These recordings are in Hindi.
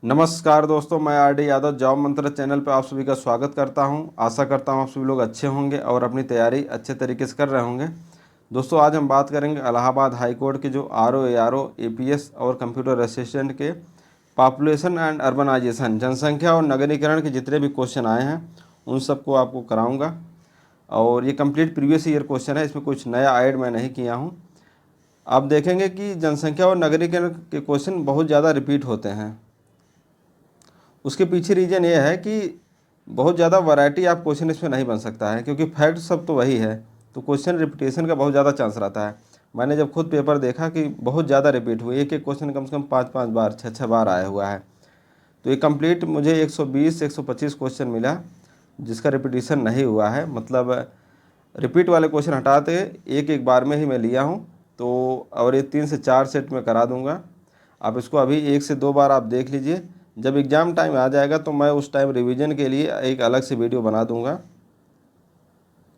नमस्कार दोस्तों, मैं आर.डी. यादव जॉब मंत्र चैनल पर आप सभी का स्वागत करता हूं। आशा करता हूं आप सभी लोग अच्छे होंगे और अपनी तैयारी अच्छे तरीके से कर रहे होंगे। दोस्तों, आज हम बात करेंगे इलाहाबाद हाई कोर्ट के जो आरओ, एआरओ, एपीएस और कंप्यूटर असिस्टेंट के पॉपुलेशन एंड अर्बनाइजेशन, जनसंख्या और नगरीकरण के जितने भी क्वेश्चन आए हैं उन सबको आपको कराऊँगा। और ये कंप्लीट प्रीवियस ईयर क्वेश्चन है, इसमें कुछ नया ऐड मैं नहीं किया हूँ। आप देखेंगे कि जनसंख्या और नगरीकरण के क्वेश्चन बहुत ज़्यादा रिपीट होते हैं। उसके पीछे रीज़न ये है कि बहुत ज़्यादा वैरायटी आप क्वेश्चन इसमें नहीं बन सकता है, क्योंकि फैक्ट सब तो वही है, तो क्वेश्चन रिपीटेशन का बहुत ज़्यादा चांस रहता है। मैंने जब खुद पेपर देखा कि बहुत ज़्यादा रिपीट हुए, एक एक क्वेश्चन कम से कम 5-5 बार 6-6 बार आया हुआ है। तो ये कंप्लीट मुझे 120-125 क्वेश्चन मिला जिसका रिपीटिशन नहीं हुआ है, मतलब रिपीट वाले क्वेश्चन हटाते एक एक बार में ही मैं लिया हूँ। तो और ये 3 से 4 सेट में करा दूँगा। आप इसको अभी 1 से 2 बार आप देख लीजिए। जब एग्ज़ाम टाइम आ जाएगा तो मैं उस टाइम रिवीजन के लिए एक अलग से वीडियो बना दूंगा,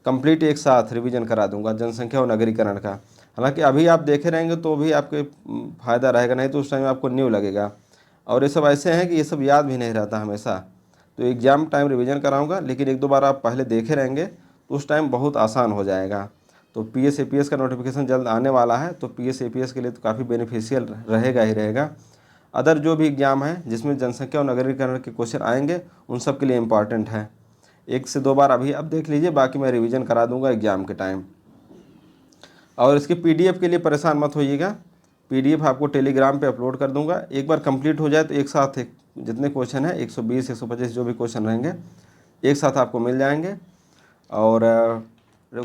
कंप्लीट एक साथ रिवीजन करा दूंगा जनसंख्या और नगरीकरण का। हालांकि अभी आप देखे रहेंगे तो भी आपके फ़ायदा रहेगा, नहीं तो उस टाइम आपको न्यू लगेगा। और ये सब ऐसे हैं कि ये सब याद भी नहीं रहता हमेशा, तो एग्ज़ाम टाइम रिवीजन कराऊँगा, लेकिन 1-2 बार आप पहले देखे रहेंगे तो उस टाइम बहुत आसान हो जाएगा। तो पीएस एपीएस का नोटिफिकेशन जल्द आने वाला है, तो पीएस एपीएस के लिए तो काफ़ी बेनिफिशियल रहेगा ही रहेगा। अदर जो भी एग्ज़ाम है जिसमें जनसंख्या और नगरीकरण के क्वेश्चन आएंगे उन सब के लिए इम्पॉर्टेंट है। 1 से 2 बार अभी आप देख लीजिए, बाकी मैं रिवीजन करा दूंगा एग्ज़ाम के टाइम। और इसके पीडीएफ के लिए परेशान मत होइएगा, पीडीएफ आपको टेलीग्राम पे अपलोड कर दूंगा। एक बार कंप्लीट हो जाए तो एक साथ जितने क्वेश्चन हैं 120-125 जो भी क्वेश्चन रहेंगे एक साथ आपको मिल जाएंगे। और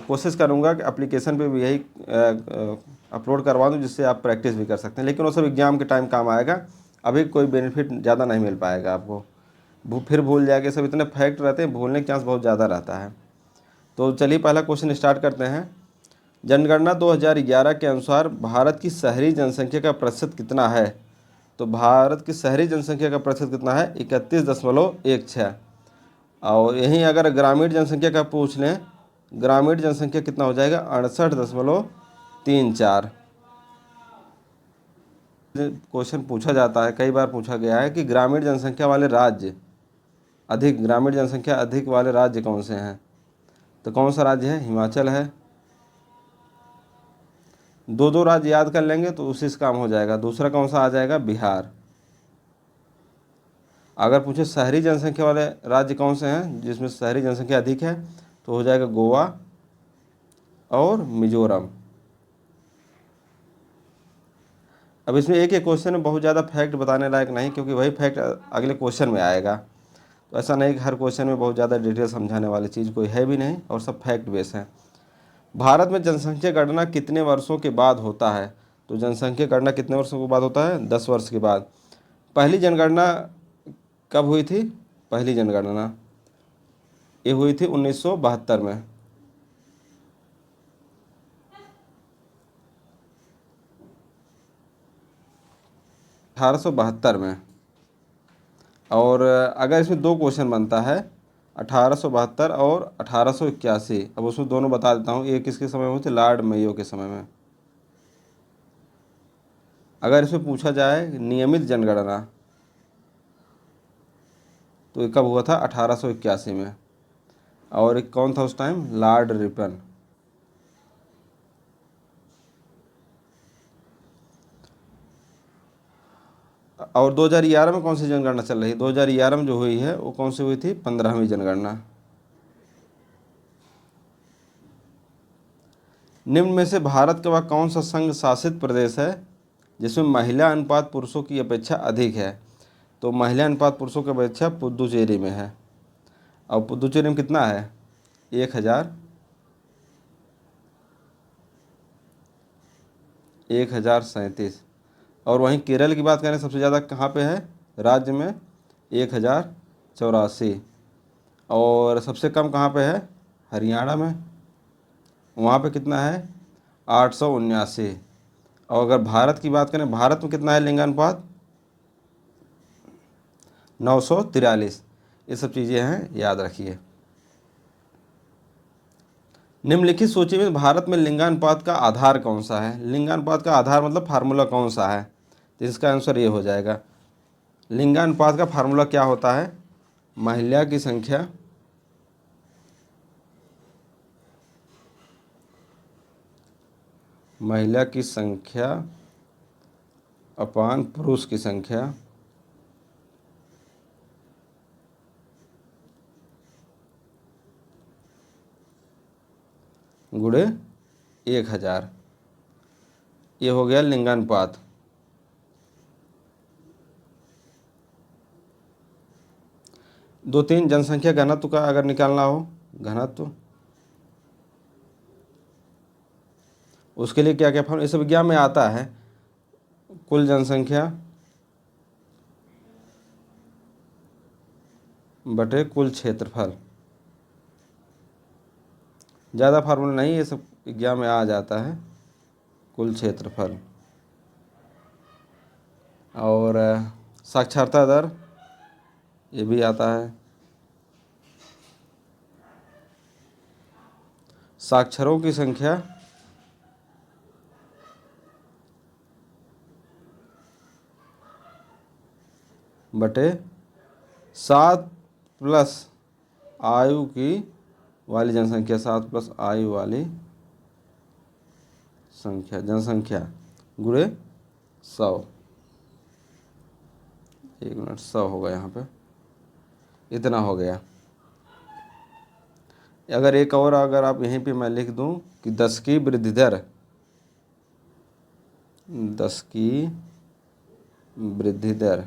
कोशिश करूँगा कि एप्लीकेशन पे भी यही अपलोड करवा दूँ, जिससे आप प्रैक्टिस भी कर सकते हैं, लेकिन वो सब एग्ज़ाम के टाइम काम आएगा। अभी कोई बेनिफिट ज़्यादा नहीं मिल पाएगा आपको, फिर भूल जाएंगे। सब इतने फैक्ट रहते हैं, भूलने का चांस बहुत ज़्यादा रहता है। तो चलिए पहला क्वेश्चन स्टार्ट करते हैं। जनगणना 2011 के अनुसार भारत की शहरी जनसंख्या का प्रतिशत कितना है? तो भारत की शहरी जनसंख्या का प्रतिशत कितना है? 31.16। और यहीं अगर ग्रामीण जनसंख्या का पूछ लें, ग्रामीण जनसंख्या कितना हो जाएगा? 68.34। क्वेश्चन पूछा जाता है, कई बार पूछा गया है कि ग्रामीण जनसंख्या वाले राज्य ग्रामीण जनसंख्या अधिक वाले राज्य कौन से हैं? तो कौन सा राज्य है? हिमाचल है। 2-2 राज्य याद कर लेंगे तो उसी से काम हो जाएगा। दूसरा कौन सा आ जाएगा? बिहार। अगर पूछे शहरी जनसंख्या वाले राज्य कौन से हैं जिसमें शहरी जनसंख्या अधिक है, तो हो जाएगा गोवा और मिजोरम। अब इसमें एक एक क्वेश्चन में बहुत ज़्यादा फैक्ट बताने लायक नहीं, क्योंकि वही फैक्ट अगले क्वेश्चन में आएगा। तो ऐसा नहीं कि हर क्वेश्चन में बहुत ज़्यादा डिटेल समझाने वाली चीज़ कोई है भी नहीं, और सब फैक्ट बेस है। भारत में जनसंख्या गणना कितने वर्षों के बाद होता है? तो जनसंख्या गणना कितने वर्षों के बाद होता है? 10 वर्ष के बाद। पहली जनगणना कब हुई थी? पहली जनगणना ये हुई थी 1972 में। 1872 में। और अगर इसमें 2 क्वेश्चन बनता है, 1872 और 1881। अब उसमें दोनों बता देता हूँ, एक किसके समय में हुई थी? लॉर्ड मेयो के समय में। अगर इसमें पूछा जाए नियमित जनगणना, तो ये कब हुआ था? 1881 में। और एक कौन था उस टाइम? Lord Ripon. और 2011 में कौन सी जनगणना चल रही है? 2011 में जो हुई है वो कौन सी हुई थी? 15वीं जनगणना। निम्न में से भारत का वह कौन सा संघ शासित प्रदेश है जिसमें महिला अनुपात पुरुषों की अपेक्षा अधिक है? तो महिला अनुपात पुरुषों की अपेक्षा पुदुचेरी में है। और पुदुचेरी में कितना है? 1037। और वहीं केरल की बात करें, सबसे ज़्यादा कहाँ पे है राज्य में? 1084। और सबसे कम कहाँ पे है? हरियाणा में, वहाँ पे कितना है? 879। और अगर भारत की बात करें, भारत में कितना है लिंगानुपात? 943। ये सब चीज़ें हैं, याद रखिए। निम्नलिखित सूची में भारत में लिंगानुपात का आधार कौन सा है? लिंगानुपात का आधार मतलब फार्मूला कौन सा है? तो इसका आंसर ये हो जाएगा लिंगानुपात का फार्मूला क्या होता है? महिला की संख्या अपान पुरुष की संख्या गुणे 1000। ये हो गया लिंगानुपात। दो तीन जनसंख्या घनत्व का अगर निकालना हो, घनत्व, उसके लिए क्या क्या फॉर्म, इस विज्ञान में आता है। कुल जनसंख्या बटे कुल क्षेत्रफल। ज़्यादा फार्मूला नहीं, ये सब विज्ञान में आ जाता है। कुल क्षेत्रफल और साक्षरता दर, ये भी आता है। साक्षरों की संख्या बटे 7 प्लस आयु की वाली जनसंख्या, 7 प्लस आयु वाली संख्या, जनसंख्या गुणे 100। 1 मिनट, 100 होगा यहाँ पे, इतना हो गया। अगर एक और अगर आप यहीं पे मैं लिख दूं कि 10 की वृद्धि दर, 10 की वृद्धि दर,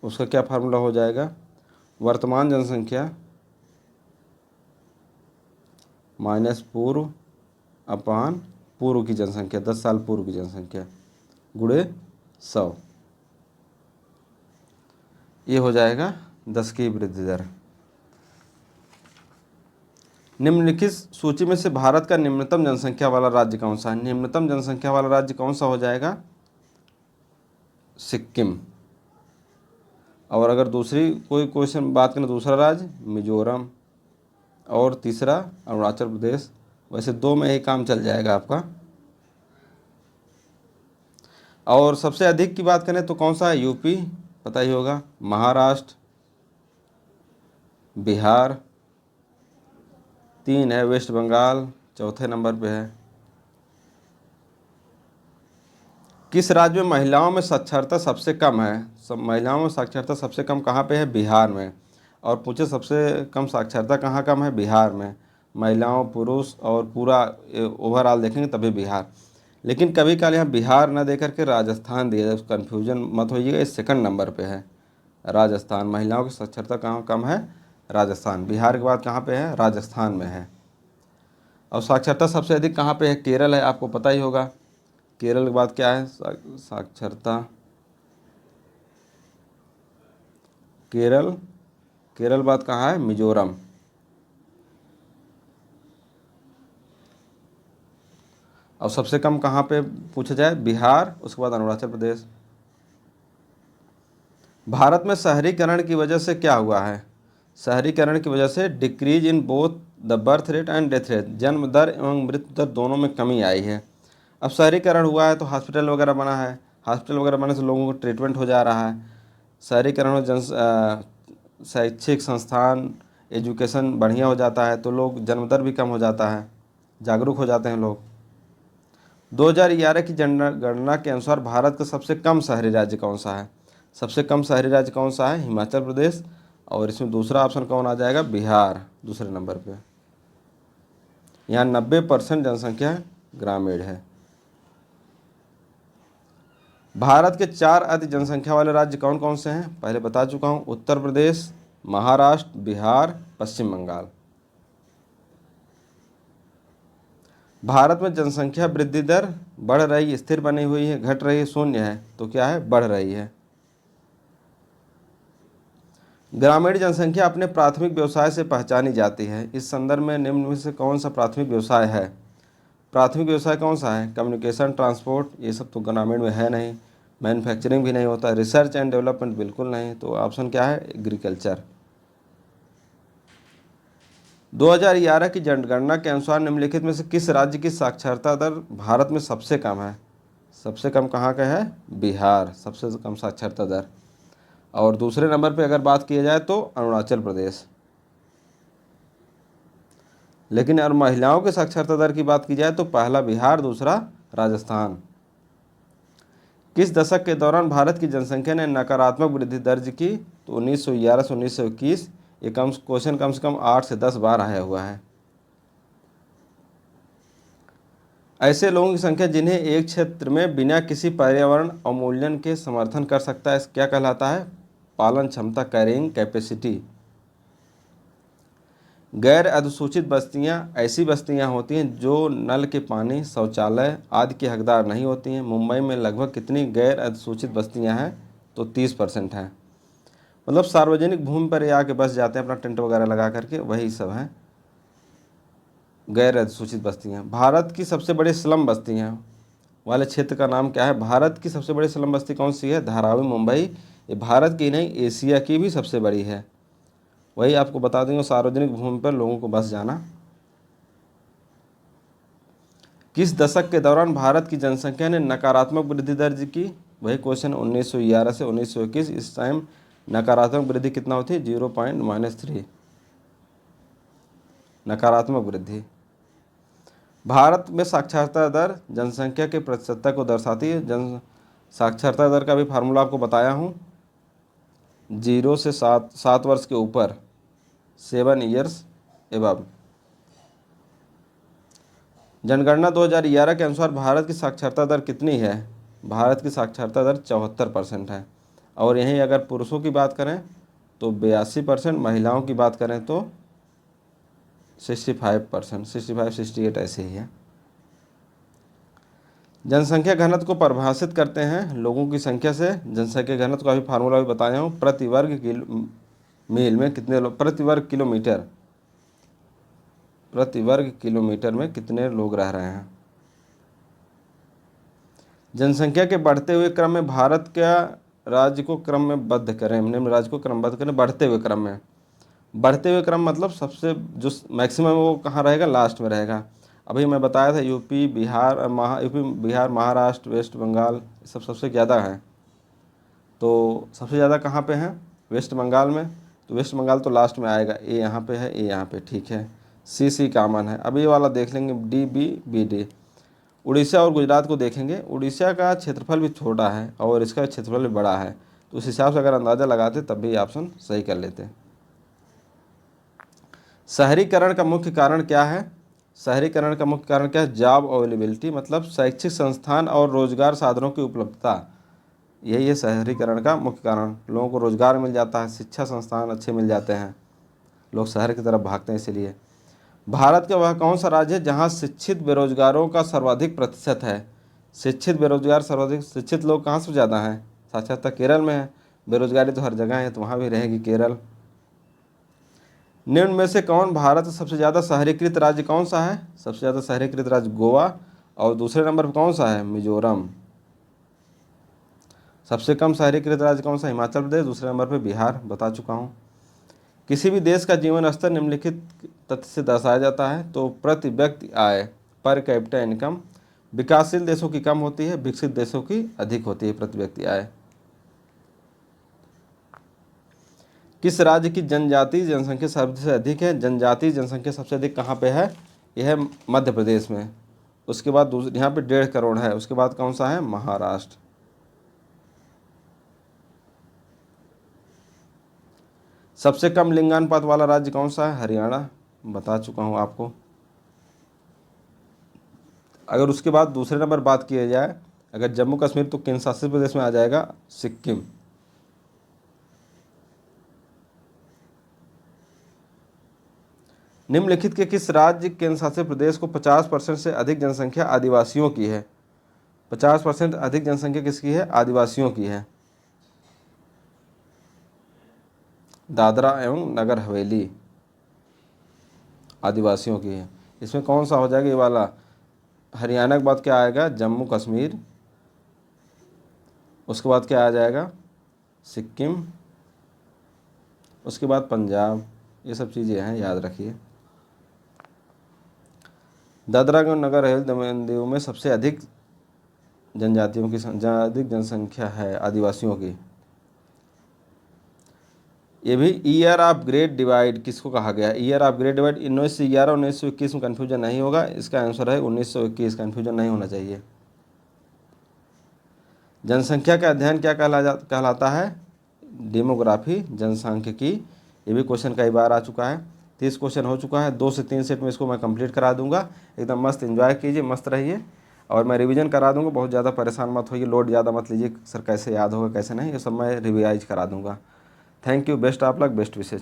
उसका क्या फार्मूला हो जाएगा? वर्तमान जनसंख्या माइनस पूर्व अपान पूर्व की जनसंख्या, 10 साल पूर्व की जनसंख्या गुणे 100। ये हो जाएगा 10 की वृद्धि दर। निम्नलिखित सूची में से भारत का निम्नतम जनसंख्या वाला राज्य कौन सा है? निम्नतम जनसंख्या वाला राज्य कौन सा हो जाएगा? सिक्किम। और अगर दूसरी कोई क्वेश्चन बात करें, दूसरा राज्य मिजोरम और तीसरा अरुणाचल प्रदेश। वैसे 2 में ही काम चल जाएगा आपका। और सबसे अधिक की बात करें तो कौन सा है? यूपी, पता ही होगा, महाराष्ट्र, बिहार, 3 है वेस्ट बंगाल, चौथे नंबर पे है। किस राज्य में महिलाओं में साक्षरता सबसे कम है? महिलाओं में साक्षरता सबसे कम कहाँ पे है? बिहार में। और पूछे सबसे कम साक्षरता कहाँ कम है? बिहार में। महिलाओं, पुरुष और पूरा ओवरऑल देखेंगे तभी बिहार। लेकिन कभी कल यहाँ बिहार न दे करके राजस्थान दिया जाए, कन्फ्यूजन मत होइएगा, इस सेकंड नंबर पे है राजस्थान। महिलाओं की साक्षरता कहाँ कम है? राजस्थान। बिहार के बाद कहाँ पे है? राजस्थान में है। और साक्षरता सबसे अधिक कहाँ पे है? केरल है, आपको पता ही होगा। केरल के बाद क्या है? साक्षरता, केरल बाद कहाँ है? मिजोरम। और सबसे कम कहाँ पे पूछा जाए? बिहार, उसके बाद अरुणाचल प्रदेश। भारत में शहरीकरण की वजह से क्या हुआ है? शहरीकरण की वजह से decrease in both the birth rate and death rate, जन्म दर एवं मृत्यु दर दोनों में कमी आई है। अब शहरीकरण हुआ है तो हॉस्पिटल वगैरह बना है, हॉस्पिटल वगैरह बनने से लोगों को ट्रीटमेंट हो जा रहा है। शहरीकरण में शैक्षिक संस्थान, एजुकेशन बढ़िया हो जाता है तो लोग, जन्म दर भी कम हो जाता है, जागरूक हो जाते हैं लोग। 2011 की जनगणना के अनुसार भारत का सबसे कम शहरी राज्य कौन सा है? सबसे कम शहरी राज्य कौन सा है? हिमाचल प्रदेश। और इसमें दूसरा ऑप्शन कौन आ जाएगा? बिहार, दूसरे नंबर पे। यहाँ 90% जनसंख्या ग्रामीण है। भारत के 4 अधिक जनसंख्या वाले राज्य कौन कौन से हैं? पहले बता चुका हूँ, उत्तर प्रदेश, महाराष्ट्र, बिहार, पश्चिम बंगाल। भारत में जनसंख्या वृद्धि दर बढ़ रही, स्थिर बनी हुई है, घट रही है, शून्य है, तो क्या है? बढ़ रही है। ग्रामीण जनसंख्या अपने प्राथमिक व्यवसाय से पहचानी जाती है। इस संदर्भ में निम्न में से कौन सा प्राथमिक व्यवसाय है? प्राथमिक व्यवसाय कौन सा है? कम्युनिकेशन, ट्रांसपोर्ट, ये सब तो ग्रामीण में है नहीं। मैन्युफैक्चरिंग भी नहीं होता, रिसर्च एंड डेवलपमेंट बिल्कुल नहीं। तो ऑप्शन क्या है? एग्रीकल्चर। 2011 की जनगणना के अनुसार निम्नलिखित में से किस राज्य की साक्षरता दर भारत में सबसे कम है? सबसे कम कहाँ का है? बिहार, सबसे कम साक्षरता दर। और दूसरे नंबर पे अगर बात की जाए तो अरुणाचल प्रदेश। लेकिन अगर महिलाओं के साक्षरता दर की बात की जाए तो पहला बिहार, दूसरा राजस्थान। किस दशक के दौरान भारत की जनसंख्या ने नकारात्मक वृद्धि दर्ज की? तो 1911 से 1921। ये क्वेश्चन कम से कम 8 से 10 बार आया हुआ है। ऐसे लोगों की संख्या जिन्हें एक क्षेत्र में बिना किसी पर्यावरण अवमूल्यन के समर्थन कर सकता है, क्या कहलाता है? पालन क्षमता, कैरिंग कैपेसिटी। गैर अधिसूचित बस्तियां ऐसी बस्तियां होती हैं जो नल के पानी, शौचालय आदि के हकदार नहीं होती हैं। मुंबई में लगभग कितनी गैर अधिसूचित बस्तियां हैं? तो 30% हैं। मतलब सार्वजनिक भूमि पर ये आके बस जाते हैं अपना टेंट वगैरह लगा करके, वही सब हैं गैर अधिसूचित बस्तियां। भारत की सबसे बड़ी स्लम बस्तियां वाले क्षेत्र का नाम क्या है? भारत की सबसे बड़ी स्लम बस्ती कौन सी है? धारावी, मुंबई। ये भारत की नहीं, एशिया की भी सबसे बड़ी है। वही आपको बता देंगे, सार्वजनिक भूमि पर लोगों को बस जाना। किस दशक के दौरान भारत की जनसंख्या ने नकारात्मक वृद्धि दर्ज की? वही क्वेश्चन 1911 से 1921। इस टाइम नकारात्मक वृद्धि कितना होती है? 0.-3 नकारात्मक वृद्धि। भारत में साक्षरता दर जनसंख्या के प्रतिशतता को दर्शाती है। जन साक्षरता दर का भी फार्मूला आपको बताया हूँ। 0 से 7 वर्ष के ऊपर, 7 ईयर्स एबव। जनगणना 2011 के अनुसार भारत की साक्षरता दर कितनी है? भारत की साक्षरता दर 74% है। और यहीं अगर पुरुषों की बात करें तो 82%, महिलाओं की बात करें तो 65%, 65-68 ऐसे ही है। जनसंख्या घनत्व को परिभाषित करते हैं लोगों की संख्या से। जनसंख्या घनत्व का भी फार्मूला भी बताया हूँ। प्रति वर्ग मील में कितने लोग, प्रति वर्ग किलोमीटर में कितने लोग रह रहे हैं। जनसंख्या के बढ़ते हुए क्रम में भारत का राज्य को क्रमबद्ध करें, निम्न राज्य को क्रमबद्ध करें बढ़ते हुए क्रम में। बढ़ते हुए क्रम मतलब सबसे जो मैक्सिमम वो कहाँ रहेगा? लास्ट में रहेगा। अभी मैं बताया था यूपी, बिहार, महाराष्ट्र, वेस्ट बंगाल, ये सब सबसे ज़्यादा है। तो सबसे ज़्यादा कहाँ पे हैं? वेस्ट बंगाल में। तो वेस्ट बंगाल तो लास्ट में आएगा। ए यहाँ पे है, ए यहाँ पे, ठीक है। सी कॉमन है। अभी ये वाला देख लेंगे, डी, बी, डी। उड़ीसा और गुजरात को देखेंगे। उड़ीसा का क्षेत्रफल भी छोटा है और इसका क्षेत्रफल भी बड़ा है, तो उस हिसाब से अगर अंदाज़ा लगाते तब भी ऑप्शन सही कर लेते। शहरीकरण का मुख्य कारण क्या है? शहरीकरण का मुख्य कारण क्या है? जॉब अवेलेबिलिटी, मतलब शैक्षिक संस्थान और रोजगार साधनों की उपलब्धता। यही है शहरीकरण का मुख्य कारण। लोगों को रोजगार मिल जाता है, शिक्षा संस्थान अच्छे मिल जाते हैं, लोग शहर की तरफ भागते हैं इसीलिए। भारत का वह कौन सा राज्य है जहाँ शिक्षित बेरोजगारों का सर्वाधिक प्रतिशत है? शिक्षित बेरोजगार सर्वाधिक, शिक्षित लोग कहाँ से ज़्यादा हैं? साक्षरता केरल में है। बेरोजगारी तो हर जगह है, तो वहाँ भी रहेगी केरल। निम्न में से कौन भारत का सबसे ज़्यादा शहरीकृत राज्य कौन सा है? सबसे ज़्यादा शहरीकृत राज्य गोवा, और दूसरे नंबर पर कौन सा है? मिजोरम। सबसे कम शहरीकृत राज्य कौन सा? हिमाचल प्रदेश। दूसरे नंबर पर बिहार, बता चुका हूँ। किसी भी देश का जीवन स्तर निम्नलिखित तथ्य से दर्शाया जाता है। तो प्रति व्यक्ति आय, पर कैपिटा इनकम, विकासशील देशों की कम होती है, विकसित देशों की अधिक होती है प्रति व्यक्ति आय। किस राज्य की जनजातीय जनसंख्या सबसे अधिक है? जनजातीय जनसंख्या सबसे अधिक कहाँ पे है? यह है मध्य प्रदेश में। उसके बाद दूसरे यहाँ पे 1.5 करोड़ है। उसके बाद कौन सा है? महाराष्ट्र। सबसे कम लिंगानुपात वाला राज्य कौन सा है? हरियाणा, बता चुका हूँ आपको। अगर उसके बाद दूसरे नंबर बात किया जाए, अगर जम्मू कश्मीर तो केंद्र शासित प्रदेश में आ जाएगा सिक्किम। निम्नलिखित के किस राज्य केंद्र शासित प्रदेश को 50% से अधिक जनसंख्या आदिवासियों की है? 50% अधिक जनसंख्या किसकी है? आदिवासियों की है। दादरा एवं नगर हवेली आदिवासियों की है। इसमें कौन सा हो जाएगा? ये वाला। हरियाणा के बाद क्या आएगा? जम्मू कश्मीर। उसके बाद क्या आ जाएगा? सिक्किम। उसके बाद पंजाब। ये सब चीज़ें हैं, याद रखिए। दादरा एवं नगर हवेली दमन दीव में सबसे अधिक जनजातियों की अधिक जनसंख्या है आदिवासियों की। ये भी ईयर ऑफ ग्रेट डिवाइड किसको कहा गया? ईयर ऑफ ग्रेट डिवाइड 1911 1921 में कन्फ्यूजन नहीं होगा, इसका आंसर है 1921, कन्फ्यूजन नहीं होना चाहिए। जनसंख्या का अध्ययन क्या कहलाता है? डेमोग्राफी, जनसांख्यिकी। ये भी क्वेश्चन कई बार आ चुका है, 30 क्वेश्चन हो चुका है, 2 से 3 सेट में इसको मैं कंप्लीट करा दूंगा। एकदम मस्त एंजॉय कीजिए, मस्त रहिए, और मैं रिवीजन करा दूंगा। बहुत ज़्यादा परेशान मत होइए, लोड ज़्यादा मत लीजिए, सर कैसे याद होगा कैसे नहीं, ये सब मैं रिवाइज करा दूंगा। Thank you, best of luck, best wishes.